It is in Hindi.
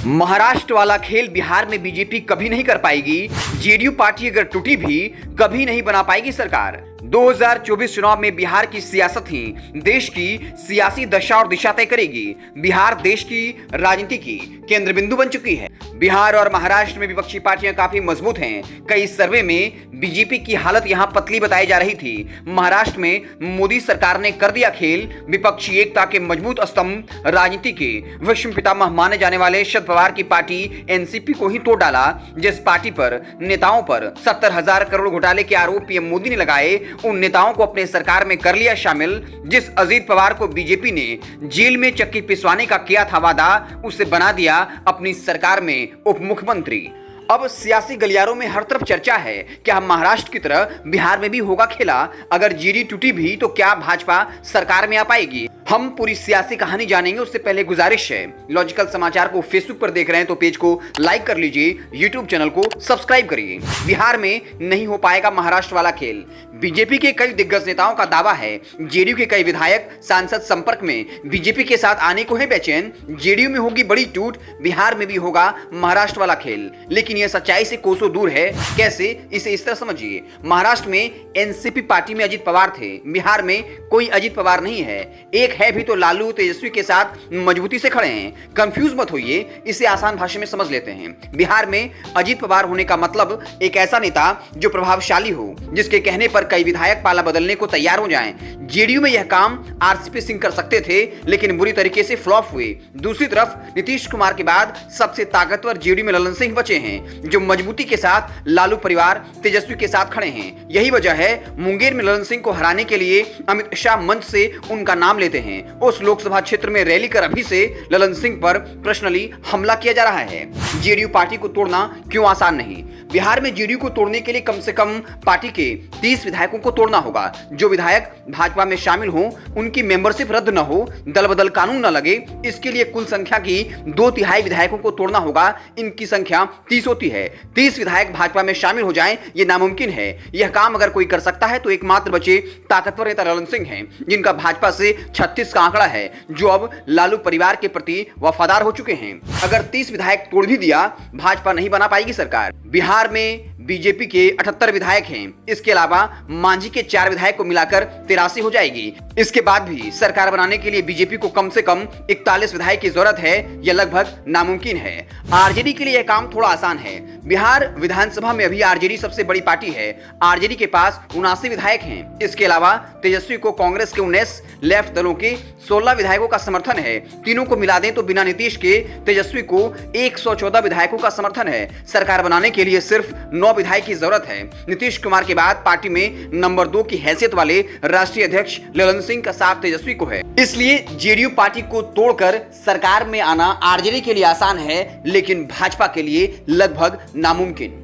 महाराष्ट्र वाला खेल बिहार में बीजेपी कभी नहीं कर पाएगी। जेडीयू पार्टी अगर टूटी भी कभी नहीं बना पाएगी सरकार। 2024 चुनाव में बिहार की सियासत ही देश की सियासी दशा और दिशा तय करेगी। बिहार देश की राजनीति की केंद्र बिंदु बन चुकी है। बिहार और महाराष्ट्र में विपक्षी पार्टियां काफी मजबूत हैं। कई सर्वे में बीजेपी की हालत यहां पतली बताई जा रही थी। महाराष्ट्र में मोदी सरकार ने कर दिया खेल। विपक्षी एकता के मजबूत स्तंभ, राजनीति के विश्व पितामह माने जाने वाले शरद पवार की पार्टी एनसीपी को ही तोड़ डाला। जिस पार्टी पर नेताओं पर 70,000 करोड़ घोटाले के आरोप पीएम मोदी ने लगाए, उन नेताओं को अपने सरकार में कर लिया शामिल। जिस अजीत पवार को बीजेपी ने जेल में चक्की पिसवाने का किया था वादा, उसे बना दिया अपनी सरकार में उप मुख्यमंत्री। अब सियासी गलियारों में हर तरफ चर्चा है, क्या महाराष्ट्र की तरह बिहार में भी होगा खेला? अगर जेडीयू टूटी भी तो क्या भाजपा सरकार में आ पाएगी? हम पूरी सियासी कहानी जानेंगे। उससे पहले गुजारिश है, लॉजिकल समाचार को फेसबुक पर देख रहे हैं तो पेज को लाइक कर लीजिए, यूट्यूब चैनल को सब्सक्राइब करिए। बिहार में नहीं हो पाएगा महाराष्ट्र वाला खेल। बीजेपी के कई दिग्गज नेताओं का दावा है। जेडीयू के कई विधायक सांसद संपर्क में बीजेपी के साथ आने को है बेचैन। जेडीयू में होगी बड़ी टूट, बिहार में भी होगा महाराष्ट्र वाला खेल। लेकिन यह सच्चाई से कोसों दूर है। कैसे? इसे इस तरह समझिए। महाराष्ट्र में एनसीपी पार्टी में अजित पवार थे। बिहार में कोई अजित पवार नहीं है। एक है भी तो लालू तेजस्वी के साथ मजबूती से खड़े हैं। कंफ्यूज मत होइए, इसे आसान भाषा में समझ लेते हैं। बिहार में अजित पवार होने का मतलब एक ऐसा नेता जो प्रभावशाली हो, जिसके कहने पर कई विधायक पाला बदलने को तैयार हो जाएं। जेडीयू में यह काम आरसीपी सिंह कर सकते थे, लेकिन बुरी तरीके से फ्लॉप हुए। दूसरी तरफ नीतीश कुमार के बाद सबसे ताकतवर जेडीयू में ललन सिंह बचे हैं, जो मजबूती के साथ लालू परिवार तेजस्वी के साथ खड़े हैं। यही वजह है मुंगेर में ललन सिंह को हराने के लिए अमित शाह मंच से उनका नाम लेते हैं। उस लोकसभा क्षेत्र में रैली कर अभी से ललन सिंह पर पर्सनली हमला किया जा रहा है। जेडीयू पार्टी को तोड़ना क्यों आसान नहीं? बिहार में जेडीयू को तोड़ने के लिए कम से कम पार्टी के 30 विधायकों को तोड़ना होगा। जो विधायक भाजपा में शामिल हो, उनकी मेंबरशिप रद्द न हो, दल बदल कानून न लगे, इसके लिए कुल संख्या की 2/3 विधायकों को तोड़ना होगा। इनकी संख्या 30 होती है। 30 विधायक भाजपा में शामिल हो जाएं, ये नामुमकिन है। यह काम अगर कोई कर सकता है तो एकमात्र बचे ताकतवर नेता ललन सिंह हैं, जिनका भाजपा से 36 का आंकड़ा है, जो अब लालू परिवार के प्रति वफादार हो चुके हैं। अगर 30 विधायक तोड़ भी दिया, भाजपा नहीं बना पाएगी सरकार। बिहार में बीजेपी के 78 विधायक हैं। इसके अलावा मांझी के 4 विधायक को मिलाकर 83 हो जाएगी। इसके बाद भी सरकार बनाने के लिए बीजेपी को कम से कम 41 विधायक की जरूरत है। यह लगभग नामुमकिन है। आरजेडी के लिए यह काम थोड़ा आसान है। बिहार विधानसभा में अभी आरजेडी सबसे बड़ी पार्टी है। आरजेडी के पास 79 विधायक हैं। इसके अलावा तेजस्वी को कांग्रेस के 19, लेफ्ट दलों के 16 विधायकों का समर्थन है। तीनों को मिला दें तो बिना नीतीश के तेजस्वी को 114 विधायकों का समर्थन है। सरकार बनाने के लिए सिर्फ 9 विधायक की जरूरत है। नीतीश कुमार के बाद पार्टी में नंबर 2 की हैसियत वाले राष्ट्रीय अध्यक्ष ललन सिंह का साथ तेजस्वी को है। इसलिए जेडीयू पार्टी को तोड़कर सरकार में आना आरजेडी के लिए आसान है, लेकिन भाजपा के लिए लगभग नामुमकिन।